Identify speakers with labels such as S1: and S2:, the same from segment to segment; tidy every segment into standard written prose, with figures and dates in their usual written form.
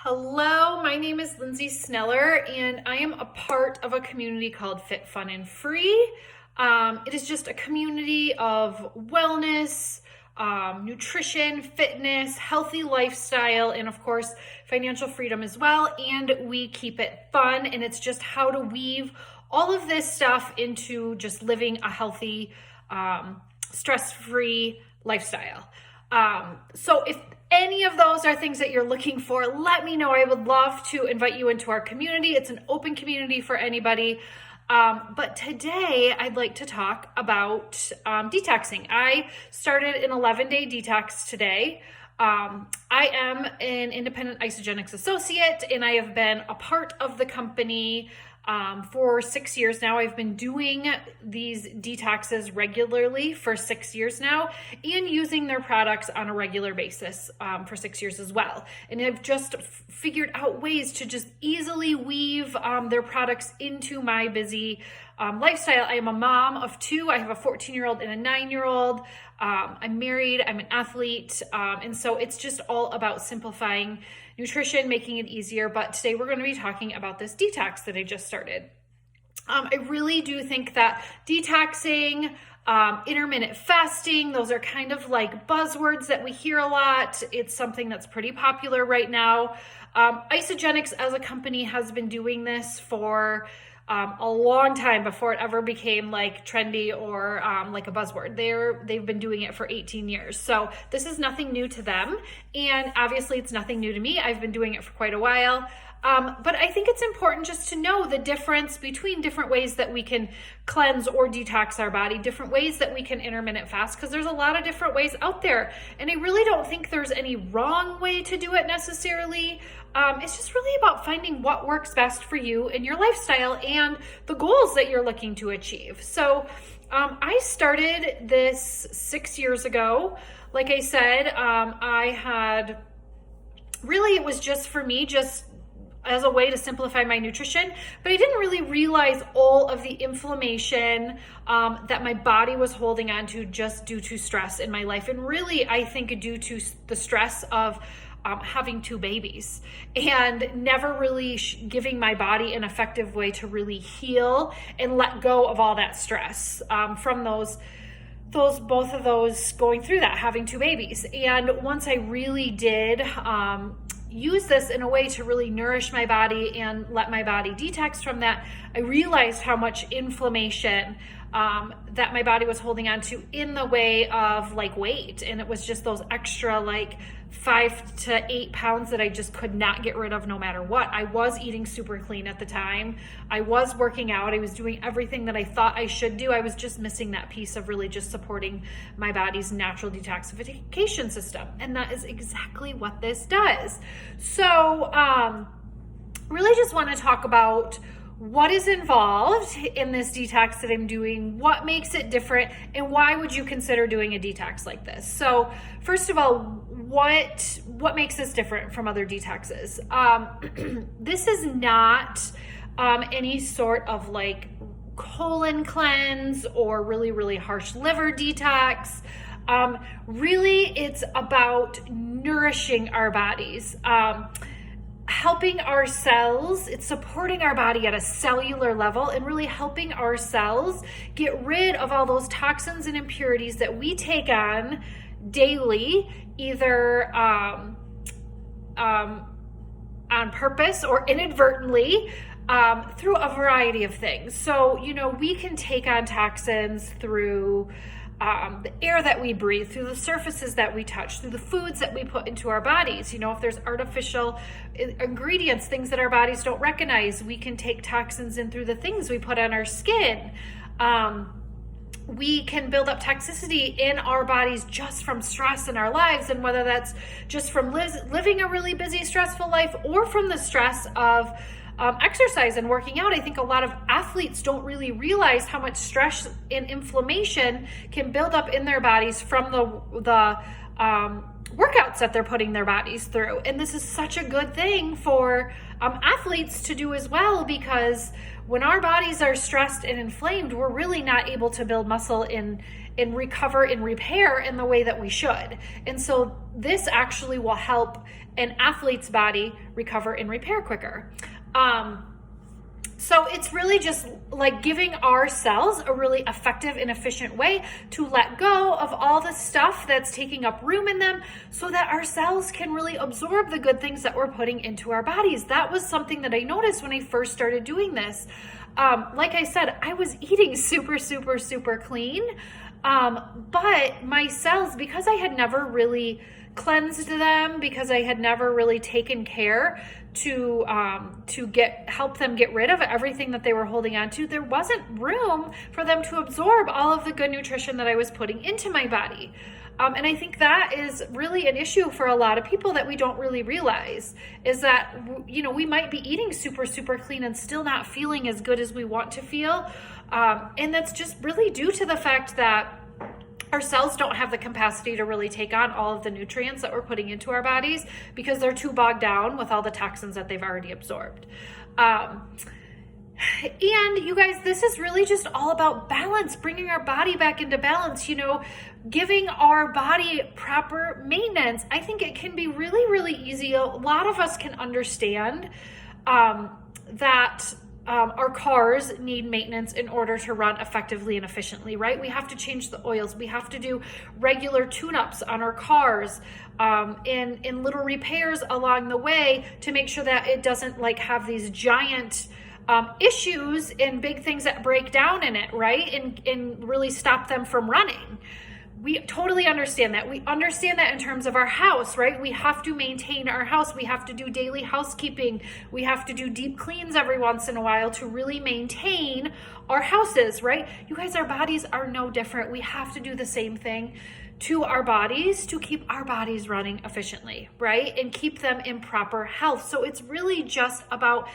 S1: Hello, my name is Lindsay Sneller, and I am a part of a community called Fit, Fun, and Free. It is just a community of wellness, nutrition, fitness, healthy lifestyle, and of course, financial freedom as well. And we keep it fun, and it's just how to weave all of this stuff into just living a healthy, stress-free lifestyle. So if any of those are things that you're looking for, let me know. I would love to invite you into our community. It's an open community for anybody. But today I'd like to talk about detoxing. I started an 11-day detox today. I am an independent isogenics associate, and I have been a part of the company for 6 years now. I've been doing these detoxes regularly for 6 years now and using their products on a regular basis for 6 years as well. And I've just figured out ways to just easily weave their products into my busy lifestyle. I am a mom of two. I have a 14-year-old and a 9-year-old. I'm married, I'm an athlete. And so it's just all about simplifying nutrition, making it easier. But today we're going to be talking about this detox that I just started. I really do think that detoxing, intermittent fasting, those are kind of like buzzwords that we hear a lot. It's something that's pretty popular right now. Isogenics as a company has been doing this for a long time before it ever became like trendy or like a buzzword. They've been doing it for 18 years. So this is nothing new to them. And obviously it's nothing new to me. I've been doing it for quite a while. But I think it's important just to know the difference between different ways that we can cleanse or detox our body, different ways that we can intermittent fast, because there's a lot of different ways out there. And I really don't think there's any wrong way to do it necessarily. It's just really about finding what works best for you and your lifestyle and the goals that you're looking to achieve. So I started this 6 years ago. Like I said, it was just for me, just as a way to simplify my nutrition, but I didn't really realize all of the inflammation that my body was holding on to just due to stress in my life. And really, I think due to the stress of having two babies and never really giving my body an effective way to really heal and let go of all that stress from both of those going through that, having two babies. And once I really did use this in a way to really nourish my body and let my body detox from that, I realized how much inflammation that my body was holding on to in the way of like weight. And it was just those extra like 5 to 8 pounds that I just could not get rid of no matter what. I was eating super clean at the time. I was working out. I was doing everything that I thought I should do. I was just missing that piece of really just supporting my body's natural detoxification system. And that is exactly what this does. So really just want to talk about what is involved in this detox that I'm doing, what makes it different, and why would you consider doing a detox like this? So first of all, what makes this different from other detoxes? This is not any sort of like colon cleanse or really, really harsh liver detox. Really, it's about nourishing our bodies. Helping our cells, it's supporting our body at a cellular level and really helping our cells get rid of all those toxins and impurities that we take on daily, either on purpose or inadvertently, through a variety of things. So, we can take on toxins through the air that we breathe, through the surfaces that we touch, through the foods that we put into our bodies. If there's artificial ingredients, things that our bodies don't recognize, we can take toxins in through the things we put on our skin. We can build up toxicity in our bodies just from stress in our lives, and whether that's just from living a really busy, stressful life or from the stress of exercise and working out. I think a lot of athletes don't really realize how much stress and inflammation can build up in their bodies from the workouts that they're putting their bodies through. And this is such a good thing for athletes to do as well, because when our bodies are stressed and inflamed, we're really not able to build muscle in and recover and repair in the way that we should. And so this actually will help an athlete's body recover and repair quicker. So it's really just like giving our cells a really effective and efficient way to let go of all the stuff that's taking up room in them so that our cells can really absorb the good things that we're putting into our bodies. That was something that I noticed when I first started doing this. Like I said, I was eating super, super, super clean. But my cells, because I had never really cleansed them, because I had never really taken care to help them get rid of everything that they were holding on to, there wasn't room for them to absorb all of the good nutrition that I was putting into my body. And I think that is really an issue for a lot of people that we don't really realize, is that, you know, we might be eating super, super clean and still not feeling as good as we want to feel. And that's just really due to the fact that our cells don't have the capacity to really take on all of the nutrients that we're putting into our bodies because they're too bogged down with all the toxins that they've already absorbed. And you guys, this is really just all about balance, bringing our body back into balance, you know, giving our body proper maintenance. I think it can be really, really easy. A lot of us can understand that our cars need maintenance in order to run effectively and efficiently, right? We have to change the oils. We have to do regular tune-ups on our cars, and little repairs along the way to make sure that it doesn't like have these giant issues and big things that break down in it, right? And really stop them from running. We totally understand that. We understand that in terms of our house, right? We have to maintain our house. We have to do daily housekeeping. We have to do deep cleans every once in a while to really maintain our houses, right? You guys, our bodies are no different. We have to do the same thing to our bodies to keep our bodies running efficiently, right? And keep them in proper health. So it's really just about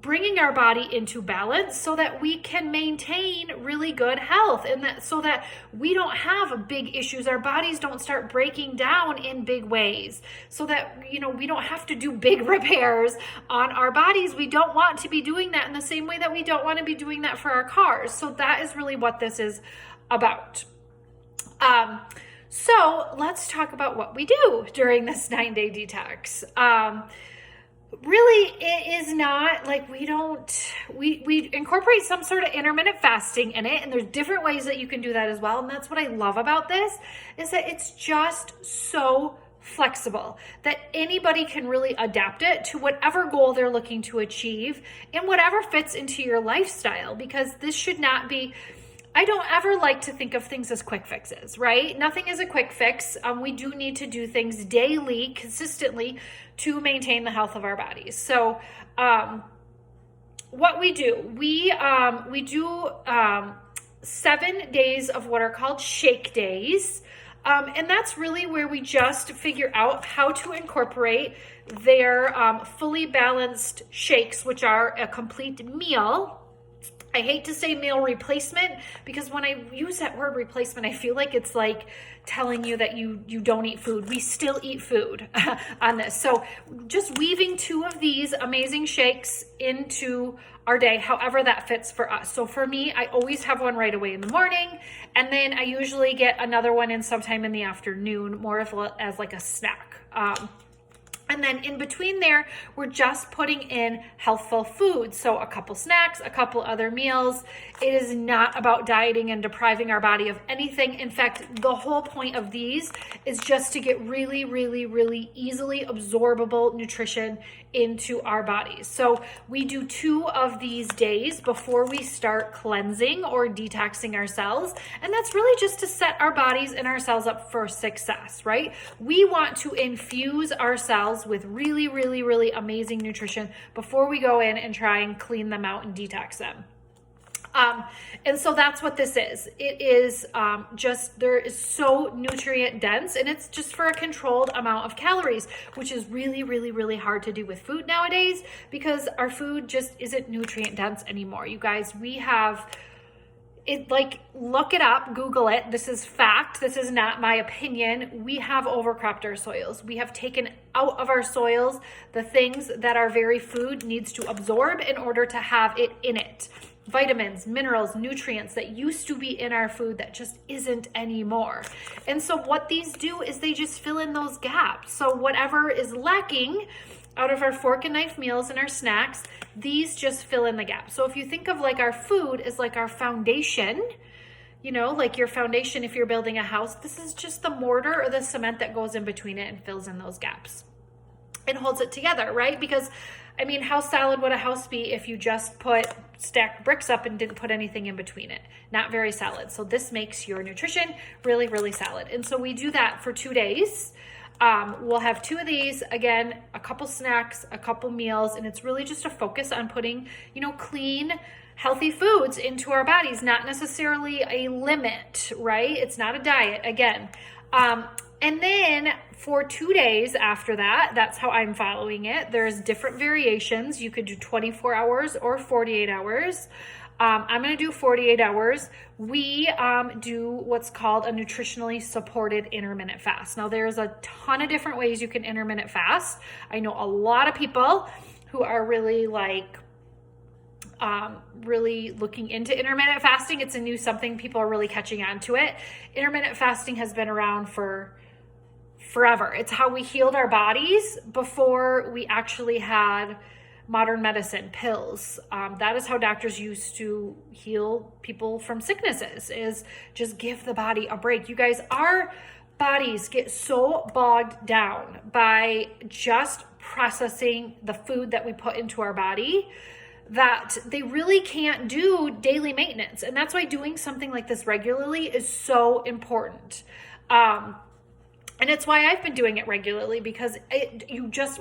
S1: bringing our body into balance so that we can maintain really good health, and that so that we don't have big issues. Our bodies don't start breaking down in big ways, so that, you know, we don't have to do big repairs on our bodies. We don't want to be doing that in the same way that we don't want to be doing that for our cars. So that is really what this is about. So let's talk about what we do during this 9-day detox. Really, it is not like we incorporate some sort of intermittent fasting in it, and there's different ways that you can do that as well. And that's what I love about this, is that it's just so flexible that anybody can really adapt it to whatever goal they're looking to achieve and whatever fits into your lifestyle, because this should not be, I don't ever like to think of things as quick fixes, right? Nothing is a quick fix. We do need to do things daily, consistently, to maintain the health of our bodies. So what we do, we do 7 days of what are called shake days. And that's really where we just figure out how to incorporate their fully balanced shakes, which are a complete meal. I hate to say meal replacement, because when I use that word replacement, I feel like it's like telling you that you don't eat food. We still eat food on this. So just weaving 2 of these amazing shakes into our day, however that fits for us. So for me, I always have one right away in the morning, and then I usually get another one in sometime in the afternoon, more as like a snack. And then in between there, we're just putting in healthful foods. So a couple snacks, a couple other meals. It is not about dieting and depriving our body of anything. In fact, the whole point of these is just to get really, really, really easily absorbable nutrition into our bodies. So we do 2 of these days before we start cleansing or detoxing ourselves. And that's really just to set our bodies and ourselves up for success, right? We want to infuse ourselves with really, really, really amazing nutrition before we go in and try and clean them out and detox them. And so that's what this is. It is there is so nutrient dense, and it's just for a controlled amount of calories, which is really, really, really hard to do with food nowadays, because our food just isn't nutrient dense anymore. You guys, we have look it up, Google it. This is fact. This is not my opinion. We have overcropped our soils. We have taken out of our soils the things that our very food needs to absorb in order to have it in it. Vitamins, minerals, nutrients that used to be in our food that just isn't anymore. And so what these do is they just fill in those gaps. So whatever is lacking out of our fork and knife meals and our snacks, these just fill in the gap. So if you think of like our food as like our foundation, you know, like your foundation if you're building a house, this is just the mortar or the cement that goes in between it and fills in those gaps. It holds it together, right? Because I mean, how solid would a house be if you just stacked bricks up and didn't put anything in between it? Not very solid. So this makes your nutrition really, really solid. And so we do that for 2 days. We'll have 2 of these, again, a couple snacks, a couple meals, and it's really just a focus on putting, you know, clean, healthy foods into our bodies, not necessarily a limit, right? It's not a diet, again. And then for 2 days after that, that's how I'm following it. There's different variations. You could do 24 hours or 48 hours. I'm going to do 48 hours. We do what's called a nutritionally supported intermittent fast. Now, there's a ton of different ways you can intermittent fast. I know a lot of people who are really really looking into intermittent fasting. It's a new something. People are really catching on to it. Intermittent fasting has been around for forever. It's how we healed our bodies before we actually had modern medicine, pills. That is how doctors used to heal people from sicknesses, is just give the body a break. You guys, our bodies get so bogged down by just processing the food that we put into our body that they really can't do daily maintenance. And that's why doing something like this regularly is so important. And it's why I've been doing it regularly, because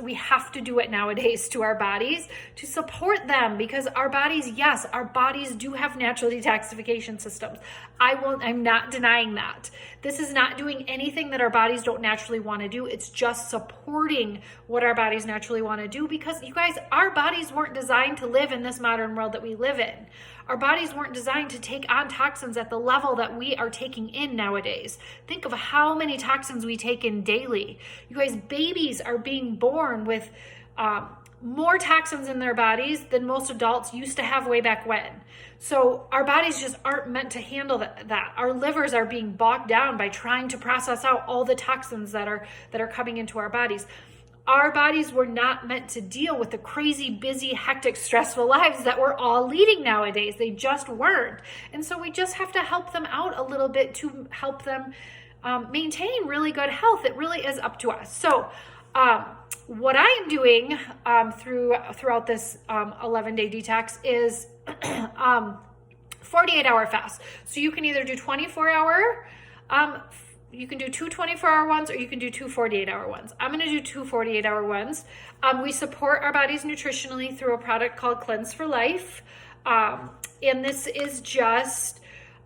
S1: we have to do it nowadays to our bodies to support them, because our bodies, yes, our bodies do have natural detoxification systems. I'm not denying that. This is not doing anything that our bodies don't naturally want to do. It's just supporting what our bodies naturally want to do, because you guys, our bodies weren't designed to live in this modern world that we live in. Our bodies weren't designed to take on toxins at the level that we are taking in nowadays. Think of how many toxins we take in daily. You guys, babies are being born with more toxins in their bodies than most adults used to have way back when. So our bodies just aren't meant to handle that. Our livers are being bogged down by trying to process out all the toxins that are coming into our bodies. Our bodies were not meant to deal with the crazy, busy, hectic, stressful lives that we're all leading nowadays. They just weren't. And so we just have to help them out a little bit to help them maintain really good health. It really is up to us. So what I am doing throughout this 11-day detox is 48-hour fast. So you can either do 24-hour you can do 2 24-hour ones, or you can do 2 48-hour ones. I'm going to do 2 48-hour ones. We support our bodies nutritionally through a product called Cleanse for Life. And this is just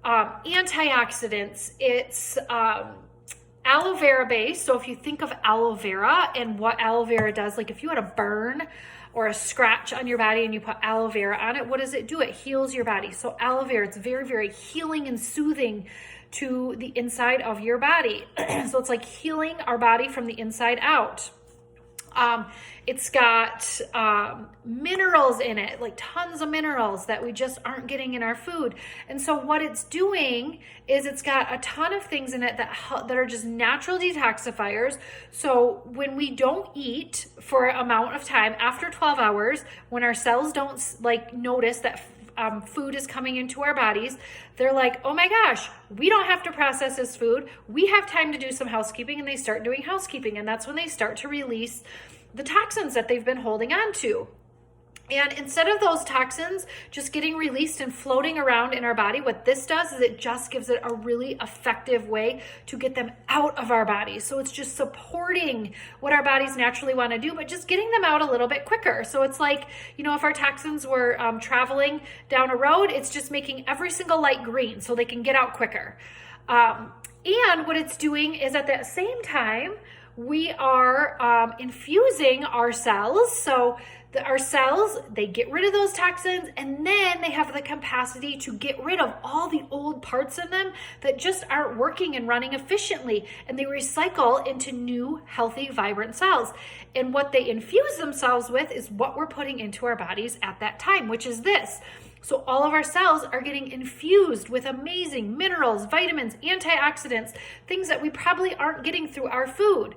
S1: antioxidants. It's aloe vera based. So if you think of aloe vera and what aloe vera does, like if you had a burn or a scratch on your body and you put aloe vera on it, what does it do? It heals your body. So aloe vera, it's very, very healing and soothing to the inside of your body. So it's like healing our body from the inside out. It's got minerals in it, like tons of minerals that we just aren't getting in our food. And so what it's doing is it's got a ton of things in it that are just natural detoxifiers. So when we don't eat for an amount of time after 12 hours, when our cells don't notice that food is coming into our bodies, they're like, oh my gosh, we don't have to process this food. We have time to do some housekeeping, and they start doing housekeeping. And that's when they start to release the toxins that they've been holding on to. And instead of those toxins just getting released and floating around in our body, what this does is it just gives it a really effective way to get them out of our bodies. So it's just supporting what our bodies naturally want to do, but just getting them out a little bit quicker. So it's like, if our toxins were traveling down a road, it's just making every single light green so they can get out quicker. And what it's doing is at that same time, we are infusing our cells. So Our cells, they get rid of those toxins, and then they have the capacity to get rid of all the old parts in them that just aren't working and running efficiently, and they recycle into new, healthy, vibrant cells. And what they infuse themselves with is what we're putting into our bodies at that time, which is this. So all of our cells are getting infused with amazing minerals, vitamins, antioxidants, things that we probably aren't getting through our food.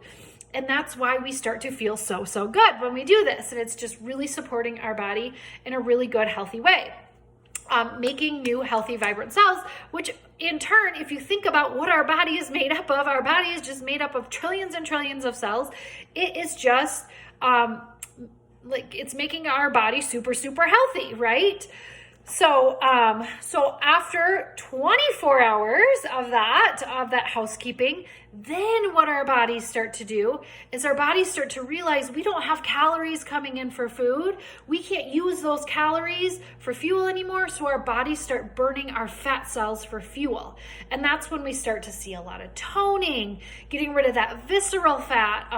S1: And that's why we start to feel so good when we do this. And it's just really supporting our body in a really good, healthy way. Making new, healthy, vibrant cells, which in turn, if you think about what our body is made up of, our body is just made up of trillions and trillions of cells. It is just like it's making our body super healthy, right? So after 24 hours of that housekeeping, then what our bodies start to do is our bodies start to realize we don't have calories coming in for food. We can't use those calories for fuel anymore. So our bodies start burning our fat cells for fuel. And that's when we start to see a lot of toning, getting rid of that visceral fat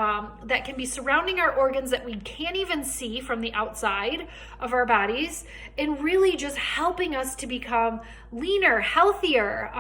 S1: that can be surrounding our organs that we can't even see from the outside of our bodies, and really just helping us to become leaner, healthier,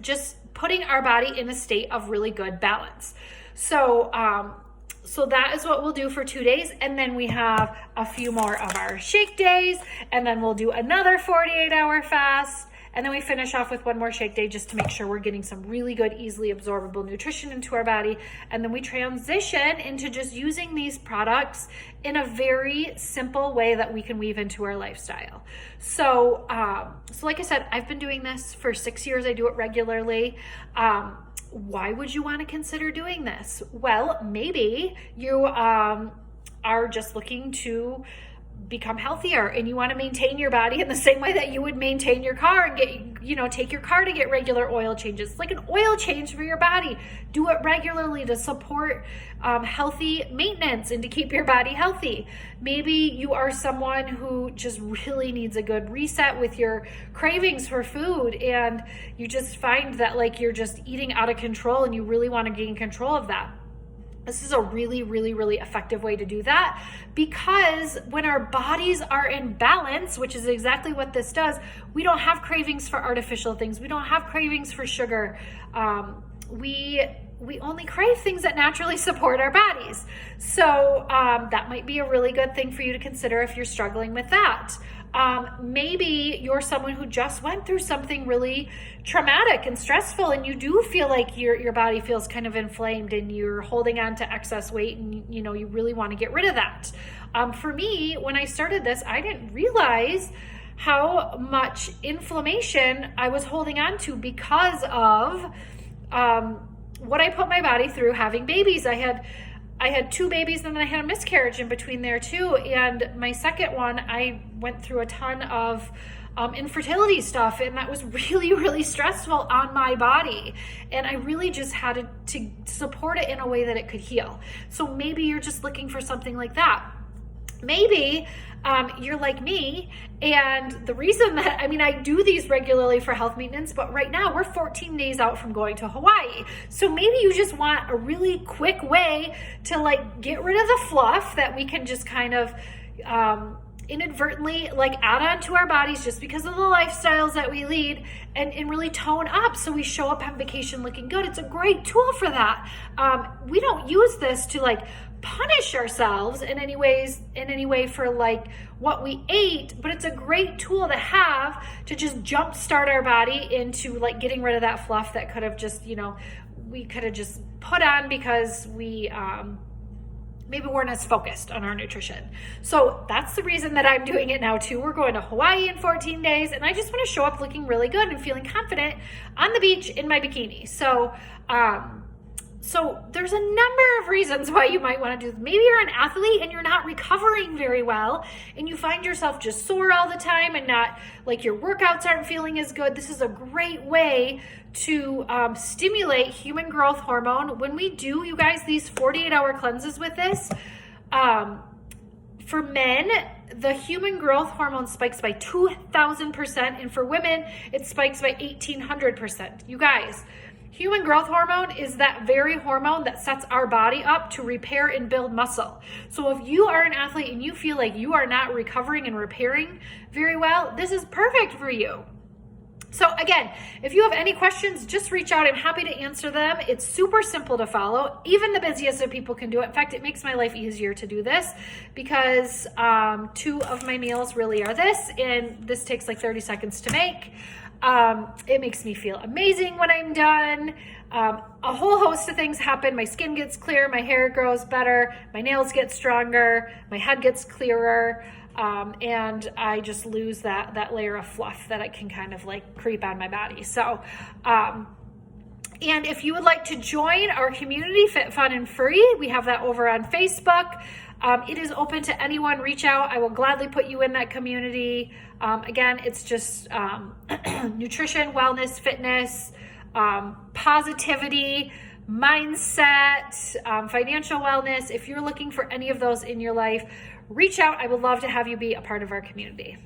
S1: just putting our body in a state of really good balance. So that is what we'll do for 2 days. And then we have a few more of our shake days, and then we'll do another 48-hour fast. And then we finish off with one more shake day just to make sure we're getting some really good, easily absorbable nutrition into our body. And then we transition into just using these products in a very simple way that we can weave into our lifestyle. So like I said, I've been doing this for 6 years. I do it regularly. Why would you want to consider doing this? Well, maybe you are just looking to become healthier and you want to maintain your body in the same way that you would maintain your car and take your car to get regular oil changes. It's like an oil change for your body. Do it regularly to support healthy maintenance and to keep your body healthy. Maybe you are someone who just really needs a good reset with your cravings for food, and you just find that like you're just eating out of control and you really want to gain control of that. This is a really effective way to do that, because when our bodies are in balance, which is exactly what this does, we don't have cravings for artificial things. We don't have cravings for sugar. We only crave things that naturally support our bodies. So that might be a really good thing for you to consider if you're struggling with that. Maybe you're someone who just went through something really traumatic and stressful, and you do feel like your body feels kind of inflamed and you're holding on to excess weight, and you really want to get rid of that. For me, when I started this, I didn't realize how much inflammation I was holding on to because of what I put my body through having babies. I had 2 babies, and then I had a miscarriage in between there too. And my second one, I went through a ton of infertility stuff, and that was really stressful on my body. And I really just had to support it in a way that it could heal. So maybe you're just looking for something like that. Maybe you're like me, and the reason that, I do these regularly for health maintenance, but right now we're 14 days out from going to Hawaii. So maybe you just want a really quick way to like get rid of the fluff that we can just kind of inadvertently like add on to our bodies just because of the lifestyles that we lead, and really tone up so we show up on vacation looking good. It's a great tool for that. We don't use this to like punish ourselves in any way for like what we ate, but it's a great tool to have to just jumpstart our body into like getting rid of that fluff that could have just, we could have just put on because we maybe weren't as focused on our nutrition. So that's the reason that I'm doing it now too. We're going to Hawaii in 14 days, and I just want to show up looking really good and feeling confident on the beach in my bikini. So there's a number of reasons why you might want to do this. Maybe you're an athlete and you're not recovering very well, and you find yourself just sore all the time and not like your workouts aren't feeling as good. This is a great way to stimulate human growth hormone. When we do, you guys, these 48-hour cleanses with this, for men, the human growth hormone spikes by 2,000%, and for women, it spikes by 1,800%. You guys, Human growth hormone is that very hormone that sets our body up to repair and build muscle. So if you are an athlete and you feel like you are not recovering and repairing very well, this is perfect for you. So again, if you have any questions, just reach out. I'm happy to answer them. It's super simple to follow. Even the busiest of people can do it. In fact, it makes my life easier to do this because 2 of my meals really are this, and this takes like 30 seconds to make. It makes me feel amazing when I'm done. A whole host of things happen. My skin gets clear, my hair grows better, my nails get stronger, my head gets clearer. And I just lose that layer of fluff that I can kind of like creep on my body. So, and if you would like to join our community, Fit, Fun, and Free, we have that over on Facebook. It is open to anyone. Reach out. I will gladly put you in that community. Again, it's just nutrition, wellness, fitness, positivity, mindset, financial wellness. If you're looking for any of those in your life, reach out. I would love to have you be a part of our community.